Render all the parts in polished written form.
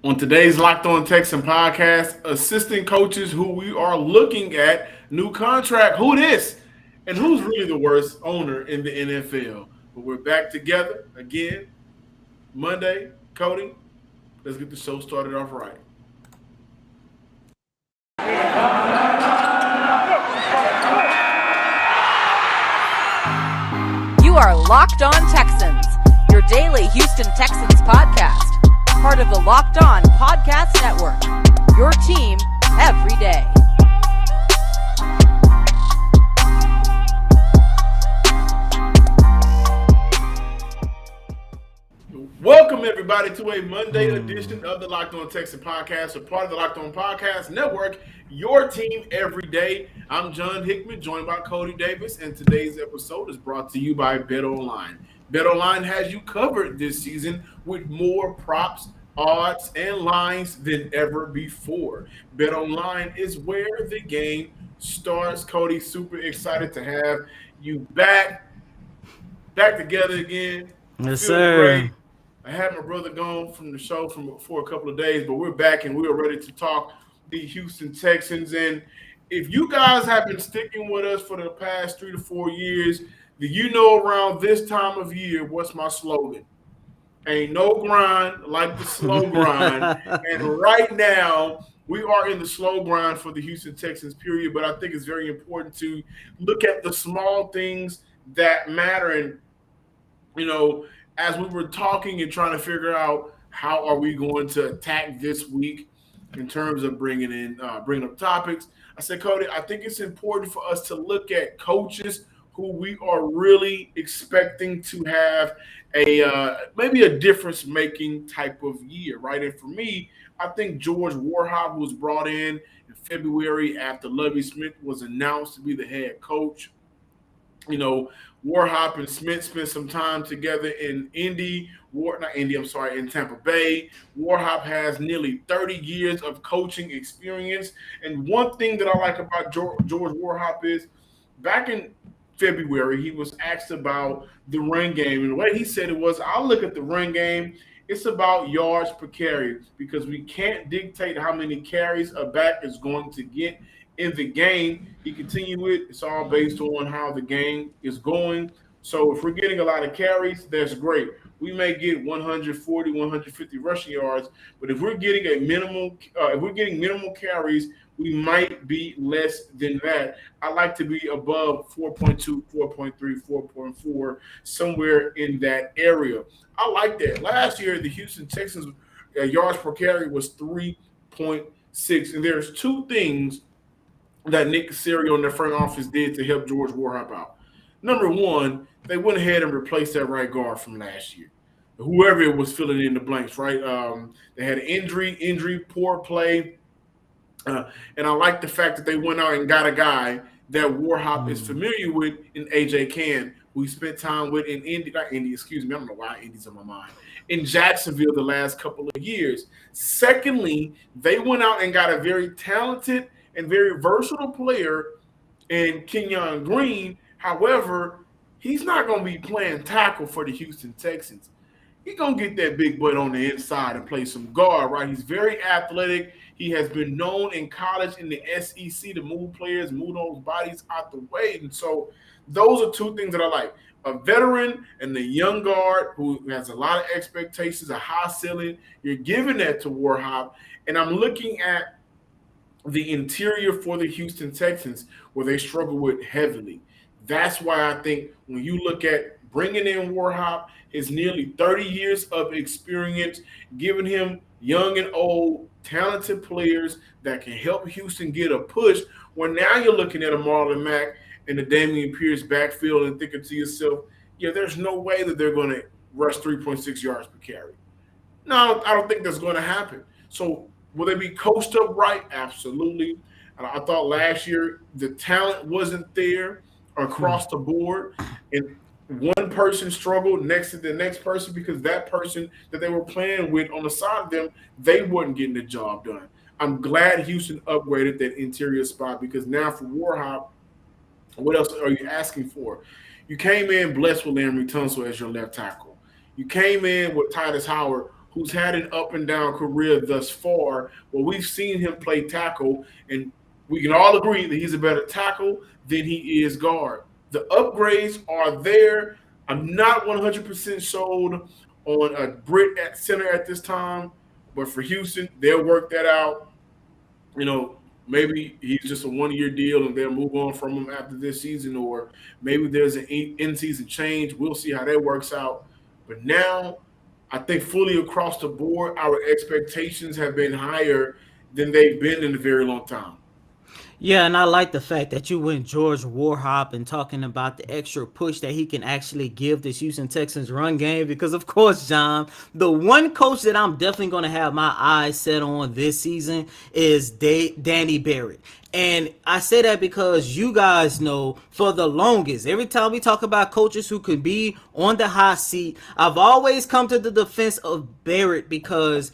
On today's Locked On Texan podcast, assistant coaches who we are looking at new contract. Who this? And who's really the worst owner in the NFL? But we're back together again Monday. Cody, let's get the show started off right. You are Locked On Texans, your daily Houston Texans podcast. Part of the Locked On Podcast Network, your team every day. Welcome, everybody, to a Monday edition of the Locked On Texan podcast, a part of the Locked On Podcast Network, your team every day. I'm John Hickman, joined by Cody Davis, and today's episode is brought to you by BetOnline. BetOnline has you covered this season with more props, odds, and lines than ever before. BetOnline is where the game starts. Cody, super excited to have you back together again. Yes, Feeling sir. great. I had my brother gone from the show for a couple of days, but we're back and we are ready to talk the Houston Texans. And if you guys have been sticking with us for the past 3 to 4 years, do you know around this time of year what's my slogan? Ain't no grind like the slow grind. And right now, we are in the slow grind for the Houston Texans, period. But I think it's very important to look at the small things that matter. And, you know, as we were talking and trying to figure out how are we going to attack this week in terms of bringing up topics, I said, Cody, I think it's important for us to look at coaches who we are really expecting to have maybe a difference-making type of year, right? And for me, I think George Warhol was brought in February after Lovie Smith was announced to be the head coach. You know, Warhop and Smith spent some time together in in Tampa Bay. Warhop has nearly 30 years of coaching experience. And one thing that I like about George Warhop is back in February, he was asked about the run game. And the way he said it was, I'll look at the run game. It's about yards per carry because we can't dictate how many carries a back is going to get in the game. He continued with, it's all based on how the game is going. So if we're getting a lot of carries, that's great. We may get 140, 150 rushing yards, but if we're getting minimal carries, we might be less than that. I like to be above 4.2, 4.3, 4.4, somewhere in that area. I like that. Last year, the Houston Texans yards per carry was 3.6, and there's two things that Nick Caserio and their front office did to help George Warhop out. Number one, they went ahead and replaced that right guard from last year. Whoever it was filling in the blanks, right? They had an injury, poor play. And I like the fact that they went out and got a guy that Warhop is familiar with in A.J. Cann, who he spent time with in Indy. Not Indy, excuse me. I don't know why Indy's on my mind. In Jacksonville the last couple of years. Secondly, they went out and got a very talented and very versatile player in Kenyon Green. However, he's not going to be playing tackle for the Houston Texans. He's going to get that big butt on the inside and play some guard, right? He's very athletic. He has been known in college in the SEC to move players, move those bodies out the way. And so those are two things that I like. A veteran and the young guard who has a lot of expectations, a high ceiling. You're giving that to Warhop. And I'm looking at the interior for the Houston Texans where they struggle with heavily. That's why I think when you look at bringing in Warhop, his nearly 30 years of experience, giving him young and old, talented players that can help Houston get a push, where now you're looking at a Marlon Mack and the Dameon Pierce backfield and thinking to yourself, yeah, there's no way that they're going to rush 3.6 yards per carry. No, I don't think that's going to happen. So will they be coached up right? Absolutely. And I thought last year the talent wasn't there across the board. And one person struggled next to the next person because that person that they were playing with on the side of them, they weren't getting the job done. I'm glad Houston upgraded that interior spot because now for Warhop, what else are you asking for? You came in blessed with Larry Tunsil as your left tackle. You came in with Titus Howard, who's had an up and down career thus far, where we've seen him play tackle, and we can all agree that he's a better tackle than he is guard. The upgrades are there. I'm not 100% sold on a Brit at center at this time, but for Houston, they'll work that out. Maybe he's just a 1-year deal and they'll move on from him after this season, or maybe there's an in-season change. We'll see how that works out. But now, I think fully across the board, our expectations have been higher than they've been in a very long time. Yeah, and I like the fact that you went George Warhop and talking about the extra push that he can actually give this Houston Texans run game. Because, of course, John, the one coach that I'm definitely going to have my eyes set on this season is Danny Barrett. And I say that because you guys know for the longest, every time we talk about coaches who could be on the hot seat, I've always come to the defense of Barrett because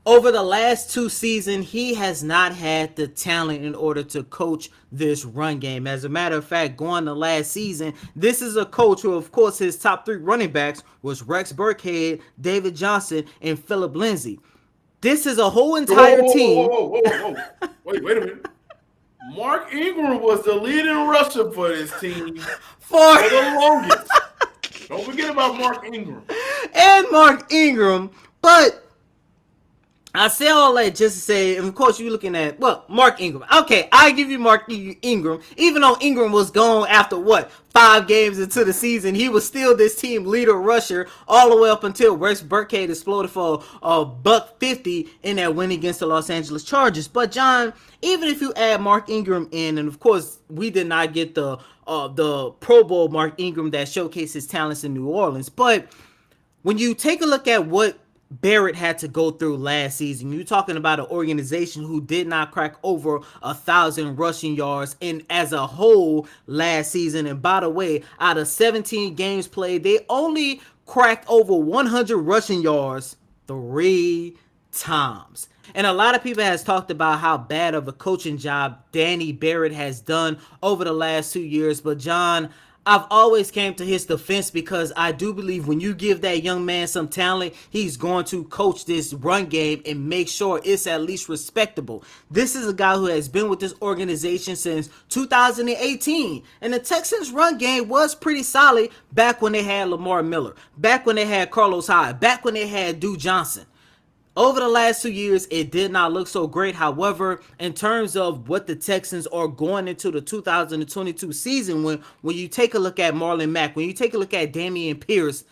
over the last 2 seasons, he has not had the talent in order to coach this run game. As a matter of fact, going to last season, this is a coach who, of course, his top 3 running backs was Rex Burkhead, David Johnson, and Philip Lindsay. This is a whole entire team. Whoa. Wait a minute. Mark Ingram was the leading rusher for this team for the longest. Don't forget about Mark Ingram. And Mark Ingram, but I say all that just to say, and of course you're looking at, Mark Ingram. Okay, I give you Mark Ingram. Even though Ingram was gone after 5 games into the season, he was still this team leader rusher all the way up until Rex Burkhead exploded for $150 in that win against the Los Angeles Chargers. But John, even if you add Mark Ingram in, and of course we did not get the Pro Bowl Mark Ingram that showcased his talents in New Orleans, but when you take a look at what Barrett had to go through last season, you're talking about an organization who did not crack over 1,000 rushing yards and as a whole last season. And by the way, out of 17 games played, they only cracked over 100 rushing yards 3 times. And a lot of people has talked about how bad of a coaching job Danny Barrett has done over the last 2 years. But John, I've always came to his defense because I do believe when you give that young man some talent, he's going to coach this run game and make sure it's at least respectable. This is a guy who has been with this organization since 2018, and the Texans run game was pretty solid back when they had Lamar Miller, back when they had Carlos Hyde, back when they had Duke Johnson. Over the last 2 years, it did not look so great. However, in terms of what the Texans are going into the 2022 season, when you take a look at Marlon Mack, when you take a look at Dameon Pierce,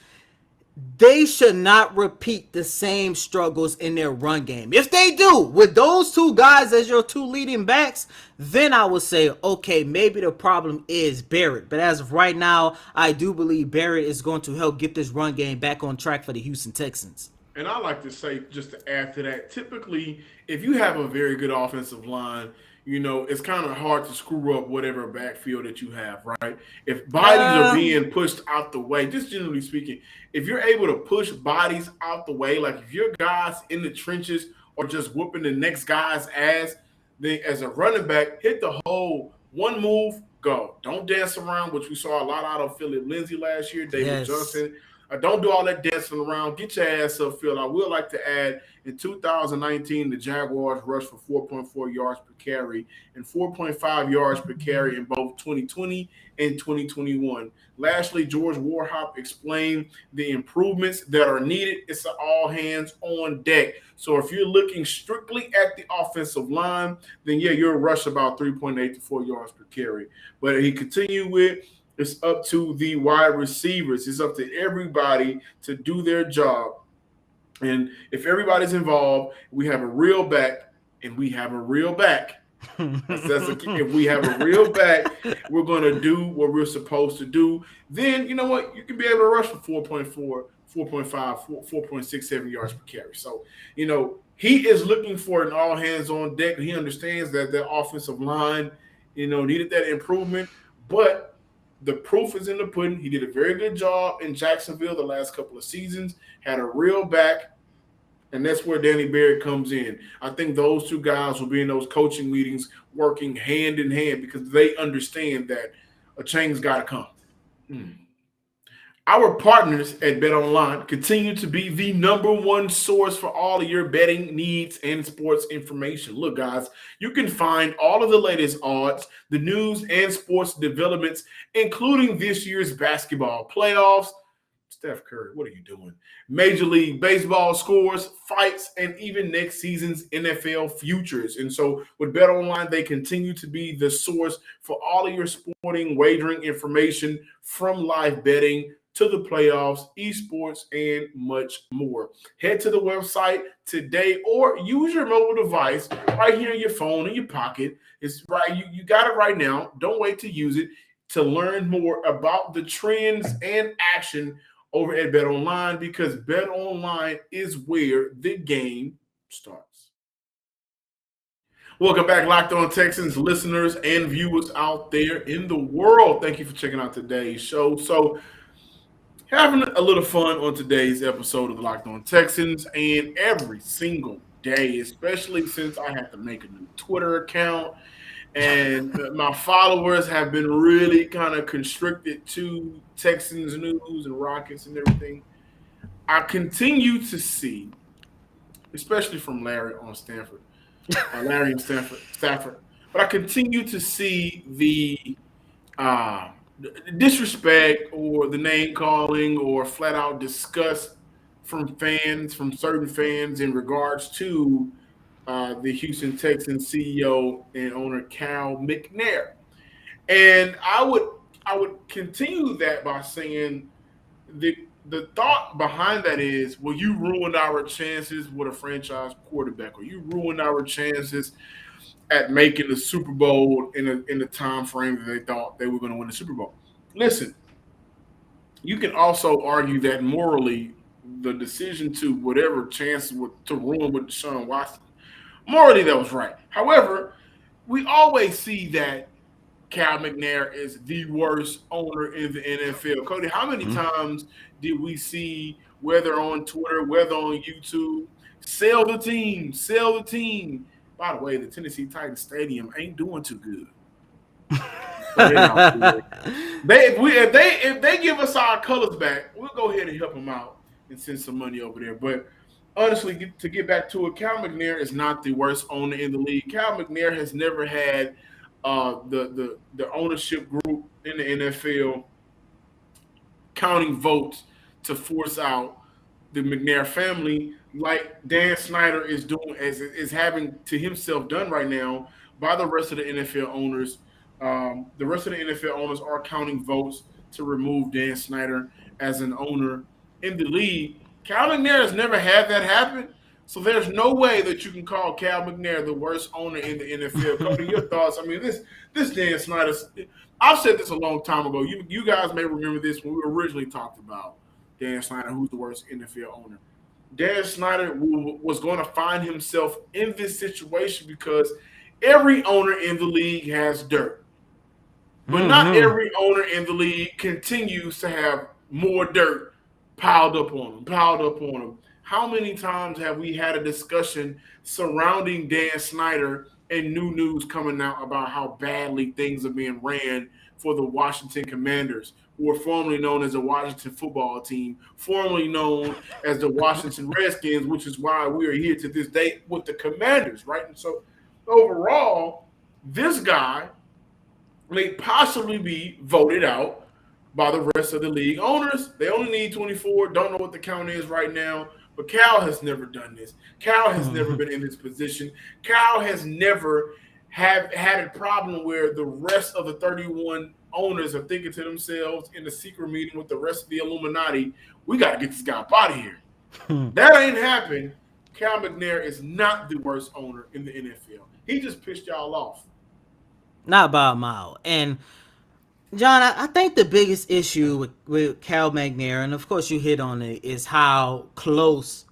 they should not repeat the same struggles in their run game. If they do, with those 2 guys as your 2 leading backs, then I would say, okay, maybe the problem is Barrett. But as of right now, I do believe Barrett is going to help get this run game back on track for the Houston Texans. And I like to say, just to add to that, typically, if you have a very good offensive line, it's kind of hard to screw up whatever backfield that you have, right? If bodies are being pushed out the way, just generally speaking, if you're able to push bodies out the way, like if your guys in the trenches are just whooping the next guy's ass, then as a running back, hit the hole, one move, go. Don't dance around, which we saw a lot out of Philip Lindsay last year, David Johnson. Don't do all that dancing around. Get your ass up, Phil. I would like to add, in 2019, the Jaguars rushed for 4.4 yards per carry and 4.5 yards per carry in both 2020 and 2021. Lastly, George Warhop explained the improvements that are needed. It's an all hands on deck. So if you're looking strictly at the offensive line, then you'll rush about 3.8 to 4 yards per carry. But he continued with, it's up to the wide receivers. It's up to everybody to do their job. And if everybody's involved, we have a real back, and we have a real back. If we have a real back, we're going to do what we're supposed to do. Then, you know what? You can be able to rush for 4.4, 4.5, 4.67 yards per carry. So, he is looking for an all hands on deck. He understands that the offensive line, needed that improvement. But the proof is in the pudding. He did a very good job in Jacksonville the last couple of seasons, had a real back, and that's where Danny Barrett comes in. I think those 2 guys will be in those coaching meetings working hand in hand because they understand that a change's got to come. Our partners at BetOnline continue to be the number one source for all of your betting needs and sports information. Look, guys, you can find all of the latest odds, the news, and sports developments, including this year's basketball playoffs. Steph Curry, what are you doing? Major League Baseball scores, fights, and even next season's NFL futures. And so with BetOnline, they continue to be the source for all of your sporting wagering information, from live betting to the playoffs, esports, and much more. Head to the website today or use your mobile device right here in your phone, in your pocket. It's right. You got it right now. Don't wait to use it to learn more about the trends and action over at BetOnline, because BetOnline is where the game starts. Welcome back, Locked On Texans listeners and viewers out there in the world. Thank you for checking out today's show. So, having a little fun on today's episode of the Locked On Texans, and every single day, especially since I had to make a new Twitter account and my followers have been really kind of constricted to Texans news and Rockets and everything. I continue to see, especially from Larry on Stanford, Larry and Stafford, but I continue to see the disrespect or the name calling or flat out disgust from certain fans in regards to the Houston Texans CEO and owner Cal McNair. And I would continue that by saying the thought behind that is, well, you ruined our chances with a franchise quarterback, or you ruined our chances at making the Super Bowl in the time frame that they thought they were going to win the Super Bowl. Listen, you can also argue that morally, the decision to whatever chance to ruin with Deshaun Watson, morally that was right. However, we always see that Cal McNair is the worst owner in the NFL. Cody, how many times did we see, whether on Twitter, whether on YouTube, sell the team, sell the team? By the way, the Tennessee Titans Stadium ain't doing too good. If they give us our colors back, we'll go ahead and help them out and send some money over there. But honestly, to get back to it, Cal McNair is not the worst owner in the league. Cal McNair has never had the ownership group in the NFL counting votes to force out the McNair family like Dan Snyder is doing, is having to himself done right now by the rest of the NFL owners. The rest of the NFL owners are counting votes to remove Dan Snyder as an owner in the league. Cal McNair has never had that happen, so there's no way that you can call Cal McNair the worst owner in the NFL. Cody, your thoughts? I mean, this Dan Snyder, I've said this a long time ago. You guys may remember this when we originally talked about Dan Snyder, who's the worst NFL owner. Dan Snyder was going to find himself in this situation because every owner in the league has dirt. But not every owner in the league continues to have more dirt piled up on them. How many times have we had a discussion surrounding Dan Snyder and new news coming out about how badly things are being ran for the Washington Commanders, who were formerly known as the Washington football team, formerly known as the Washington Redskins, which is why we are here to this day with the Commanders, right? And so overall, this guy may possibly be voted out by the rest of the league owners. They only need 24. Don't know what the count is right now, but Cal has never done this. Cal has never been in this position. Cal has never had a problem where the rest of the 31 owners are thinking to themselves in the secret meeting with the rest of the Illuminati, we got to get this guy up out of here. That ain't happened. Cal McNair is not the worst owner in the NFL. He just pissed y'all off. Not by a mile. And John, I think the biggest issue with Cal McNair, and of course you hit on it, is how close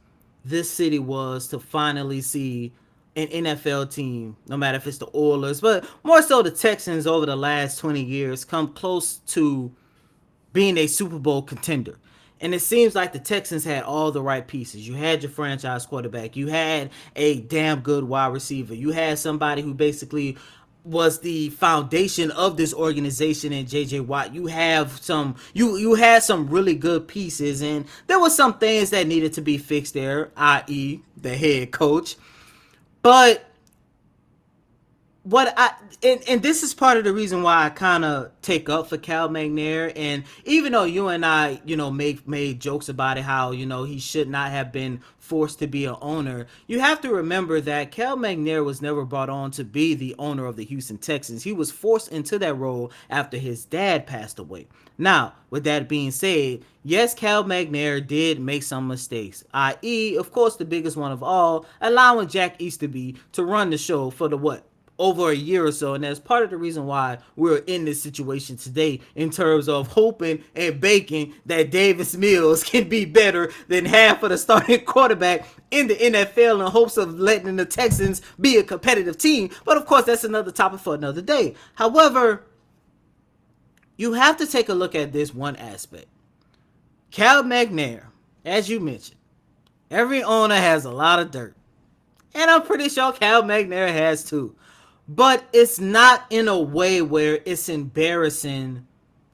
this city was to finally see an NFL team, no matter if it's the Oilers, but more so the Texans over the last 20 years, come close to being a Super Bowl contender. And it seems like the Texans had all the right pieces. You had your franchise quarterback. You had a damn good wide receiver. You had somebody who basically was the foundation of this organization in JJ Watt. You have some you had some really good pieces, and there were some things that needed to be fixed there, i.e. the head coach. But and this is part of the reason why I kind of take up for Cal McNair. And even though you and I, made jokes about it, how, he should not have been forced to be an owner, you have to remember that Cal McNair was never brought on to be the owner of the Houston Texans. He was forced into that role after his dad passed away. Now, with that being said, yes, Cal McNair did make some mistakes, i.e., of course, the biggest one of all, allowing Jack Easterby to run the show for over a year or so. And that's part of the reason why we're in this situation today, in terms of hoping and baking that Davis Mills can be better than half of the starting quarterback in the NFL, in hopes of letting the Texans be a competitive team. But of course, that's another topic for another day. However, you have to take a look at this one aspect. Cal McNair, as you mentioned, every owner has a lot of dirt. And I'm pretty sure Cal McNair has too. But it's not in a way where it's embarrassing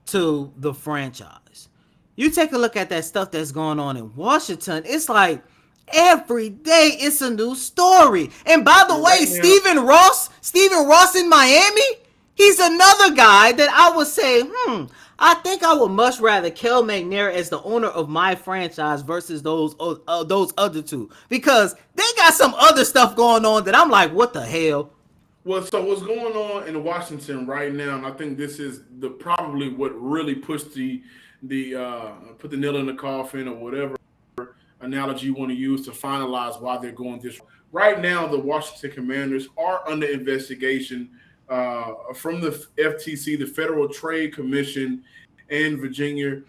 to the franchise. You take a look at that stuff that's going on in Washington. It's like every day it's a new story. And by the way, Stephen Ross in Miami, he's another guy that I would say, I think I would much rather Cal McNair as the owner of my franchise versus those other two. Because they got some other stuff going on that I'm like, what the hell? Well, so what's going on in Washington right now, and I think this is probably what really pushed the put the nail in the coffin, or whatever analogy you want to use to finalize why they're going this. Right now, the Washington Commanders are under investigation from the FTC, the Federal Trade Commission, and Virginia,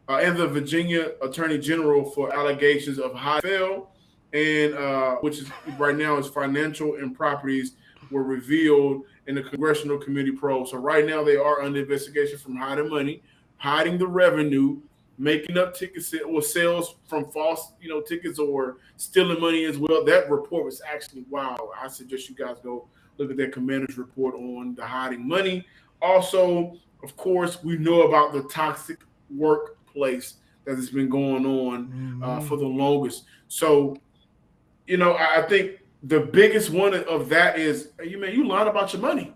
and the Virginia Attorney General for allegations of high fail. And which is right now is financial and properties were revealed in the Congressional Committee probe. So right now they are under investigation from hiding money, hiding the revenue, making up tickets or sales from false, tickets, or stealing money as well. That report was actually wow. I suggest you guys go look at that Commander's report on the hiding money. Also, of course, we know about the toxic workplace that has been going on for the longest. So, I think the biggest one of that is, you lied about your money.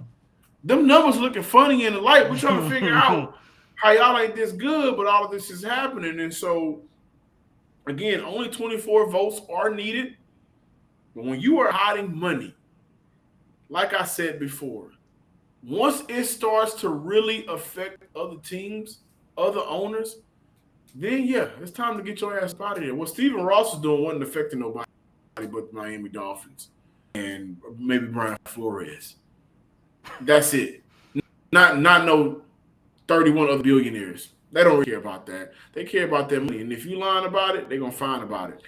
Them numbers looking funny in the light. We're trying to figure out how y'all ain't this good, but all of this is happening. And so, again, only 24 votes are needed. But when you are hiding money, like I said before, once it starts to really affect other teams, other owners, then, yeah, it's time to get your ass out of here. What Stephen Ross is doing wasn't affecting nobody but Miami Dolphins and maybe Brian Flores. That's it. Not no 31 other billionaires. They don't really care about that. They care about their money. And if you lying about it, they're going to find about it.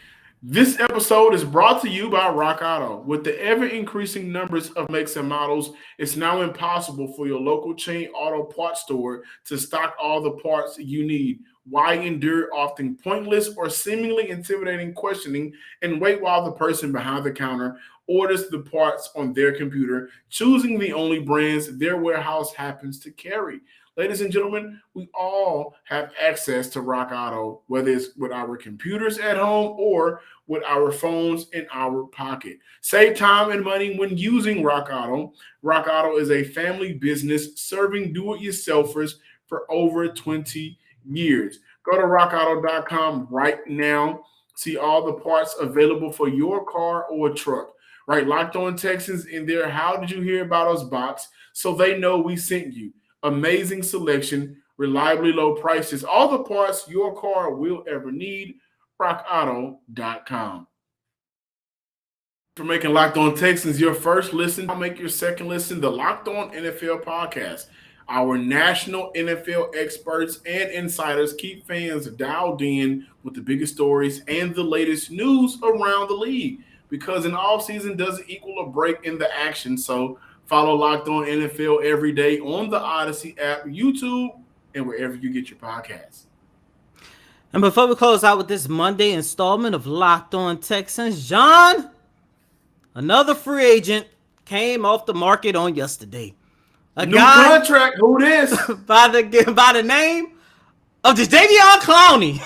This episode is brought to you by Rock Auto. With the ever-increasing numbers of makes and models, it's now impossible for your local chain auto parts store to stock all the parts you need. Why endure often pointless or seemingly intimidating questioning and wait while the person behind the counter orders the parts on their computer, choosing the only brands their warehouse happens to carry? Ladies and gentlemen, we all have access to Rock Auto, whether it's with our computers at home or with our phones in our pocket. Save time and money when using Rock Auto. Rock Auto is a family business serving do-it-yourselfers for over 20 years. Go to rockauto.com right now. See all the parts available for your car or truck. Right, Locked On Texans in there. How did you hear about us box? So they know we sent you. Amazing selection, reliably low prices, all the parts your car will ever need. rockauto.com. For making Locked On Texans your first listen, I'll make your second listen, the Locked On NFL podcast. Our national NFL experts and insiders keep fans dialed in with the biggest stories and the latest news around the league, because an offseason doesn't equal a break in the action. So follow Locked On NFL every day on the Odyssey app, YouTube, and wherever you get your podcasts. And before we close out with this Monday installment of Locked On Texans, John, another free agent came off the market on yesterday. A New guy contract. Who this? by the name of Jadeveon Clowney,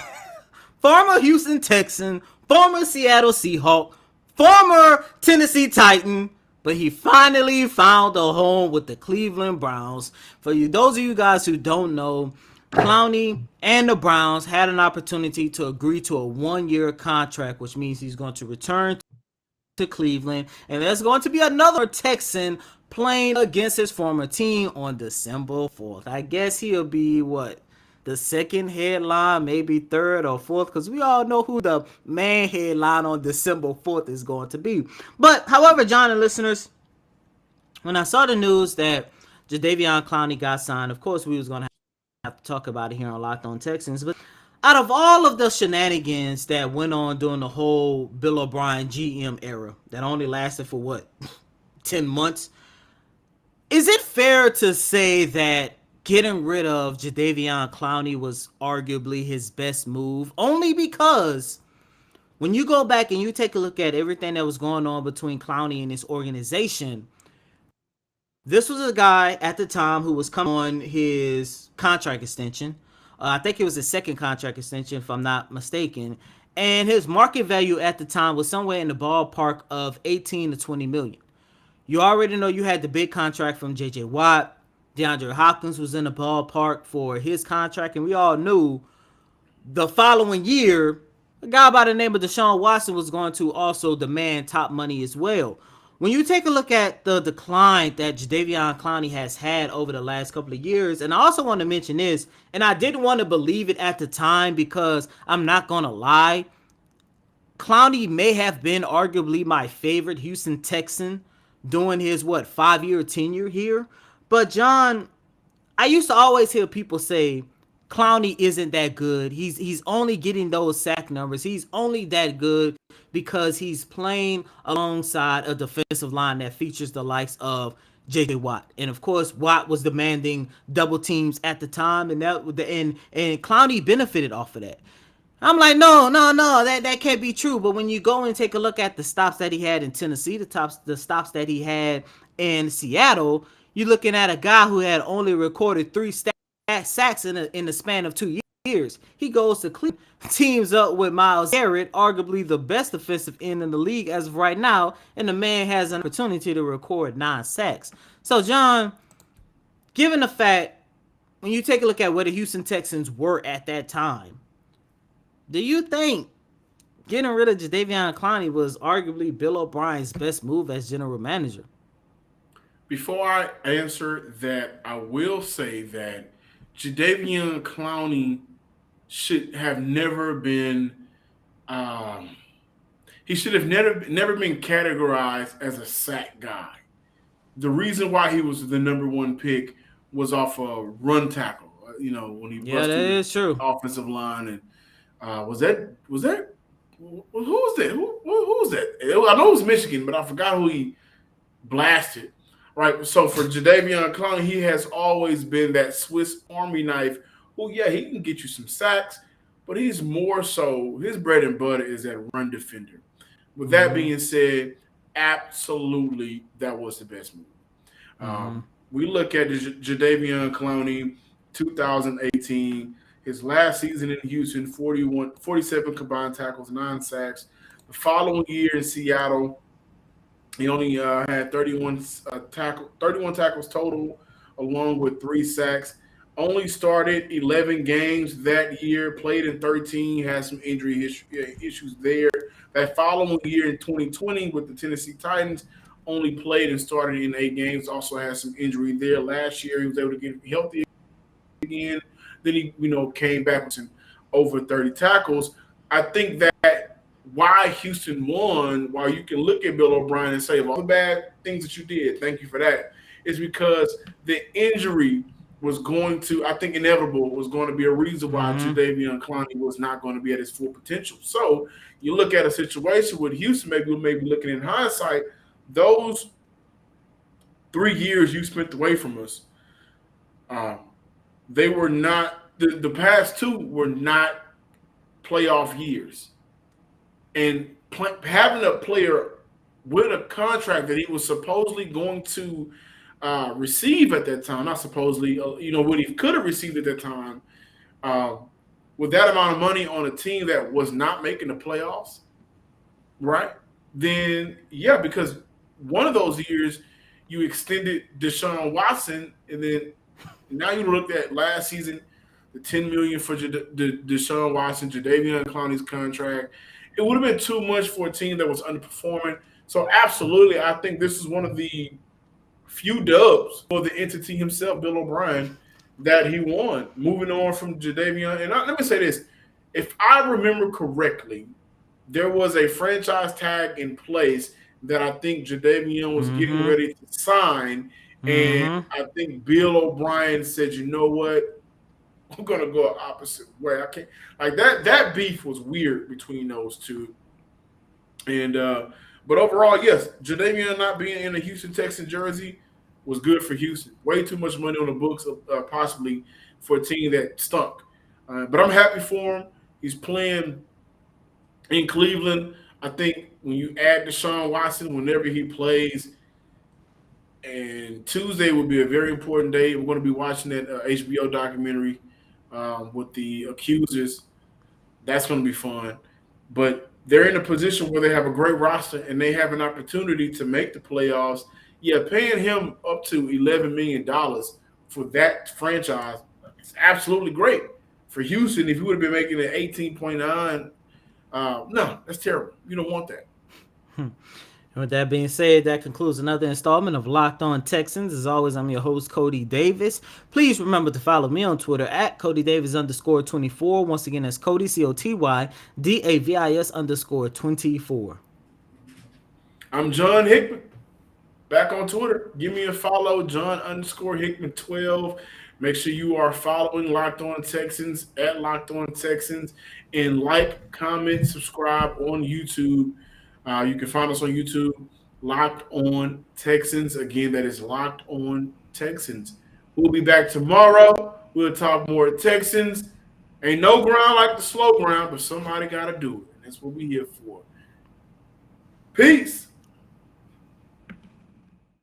former Houston Texan, former Seattle Seahawk, former Tennessee Titan, but he finally found a home with the Cleveland Browns. For you, those of you guys who don't know, Clowney and the Browns had an opportunity to agree to a 1-year contract, which means he's going to return to Cleveland, and there's going to be another Texan playing against his former team on December 4th. I guess he'll be the second headline, maybe third or fourth, because we all know who the main headline on December 4th is going to be. But however, John and listeners, when I saw the news that Jadeveon Clowney got signed, of course we was going to have to talk about it here on Locked On Texans. But out of all of the shenanigans that went on during the whole Bill O'Brien GM era that only lasted for 10 months, is it fair to say that getting rid of Jadeveon Clowney was arguably his best move? Only because when you go back and you take a look at everything that was going on between Clowney and his organization, this was a guy at the time who was coming on his contract extension. I think it was his second contract extension, if I'm not mistaken. And his market value at the time was somewhere in the ballpark of 18 to 20 million. You already know you had the big contract from J.J. Watt. DeAndre Hopkins was in the ballpark for his contract. And we all knew the following year, a guy by the name of Deshaun Watson was going to also demand top money as well. When you take a look at the decline that Jadeveon Clowney has had over the last couple of years, and I also want to mention this, and I didn't want to believe it at the time because I'm not going to lie, Clowney may have been arguably my favorite Houston Texan during his 5-year tenure here. But John, I used to always hear people say Clowney isn't that good. He's only getting those sack numbers. He's only that good because he's playing alongside a defensive line that features the likes of J.J. Watt. And of course, Watt was demanding double teams at the time, and Clowney benefited off of that. I'm like, no, that can't be true. But when you go and take a look at the stops that he had in Tennessee, the stops that he had in Seattle, you're looking at a guy who had only recorded 3 sacks in the span of 2 years. He goes to Cleveland, teams up with Myles Garrett, arguably the best defensive end in the league as of right now, and the man has an opportunity to record 9 sacks. So, John, given the fact, when you take a look at where the Houston Texans were at that time, do you think getting rid of Jadeveon Clowney was arguably Bill O'Brien's best move as general manager? Before I answer that, I will say that Jadeveon Clowney should have never been he should have never been categorized as a sack guy. The reason why he was the number 1 pick was off a run tackle. When he busted that is true. The offensive line, and who was that? Who was that? Who was that? I know it was Michigan, but I forgot who he blasted. Right, so for Jadeveon Clowney, he has always been that Swiss Army knife who, he can get you some sacks, but he's more so, his bread and butter is that run defender. With that being said, absolutely, that was the best move. We look at Jadeveon Clowney, 2018, his last season in Houston, 47 combined tackles, 9 sacks. The following year in Seattle, he only had 31 tackles total, along with 3 sacks. Only started 11 games that year, played in 13, had some injury issues there. That following year in 2020 with the Tennessee Titans, only played and started in 8 games, also had some injury there. Last year, he was able to get healthy again. Then he, came back with over 30 tackles. I think that why Houston won, while you can look at Bill O'Brien and say, of all the bad things that you did, thank you for that, is because the injury was going to, I think inevitable, was going to be a reason why Jadeveon Clowney was not going to be at his full potential. So you look at a situation with Houston, maybe looking in hindsight, those 3 years you spent away from us, they were not, the past 2 were not playoff years. And having a player with a contract that he was supposedly going to receive at that time. Not supposedly, what he could have received at that time. With that amount of money on a team that was not making the playoffs, right? Then, yeah, because one of those years you extended Deshaun Watson, and then now you looked at last season, the $10 million for Deshaun Watson, Jadeveon Clowney's contract. It would have been too much for a team that was underperforming. So, absolutely, I think this is one of the few dubs for the entity himself, Bill O'Brien, that he won. Moving on from Jadeveon, and let me say this: if I remember correctly, there was a franchise tag in place that I think Jadeveon was getting ready to sign, and I think Bill O'Brien said, "You know what? I'm gonna go opposite way. I can't like that." That beef was weird between those two, and but overall, yes, Jadeveon not being in the Houston Texans jersey was good for Houston. Way too much money on the books, possibly for a team that stunk. But I'm happy for him. He's playing in Cleveland. I think when you add Deshaun Watson, whenever he plays, and Tuesday will be a very important day. We're going to be watching that HBO documentary with the accusers. That's going to be fun. But they're in a position where they have a great roster and they have an opportunity to make the playoffs. Yeah, paying him up to $11 million for that franchise is absolutely great. For Houston, if you would have been making it 18.9, no, that's terrible. You don't want that. And with that being said, that concludes another installment of Locked On Texans. As always, I'm your host, Cody Davis. Please remember to follow me on Twitter at CodyDavis_24. Once again, that's Cody, COTYDAVIS_24. I'm John Hickman. Back on Twitter. Give me a follow, John_Hickman12. Make sure you are following Locked On Texans at Locked On Texans. And like, comment, subscribe on YouTube. You can find us on YouTube, Locked On Texans. Again, that is Locked On Texans. We'll be back tomorrow. We'll talk more Texans. Ain't no ground like the slow ground, but somebody got to do it. And that's what we're here for. Peace.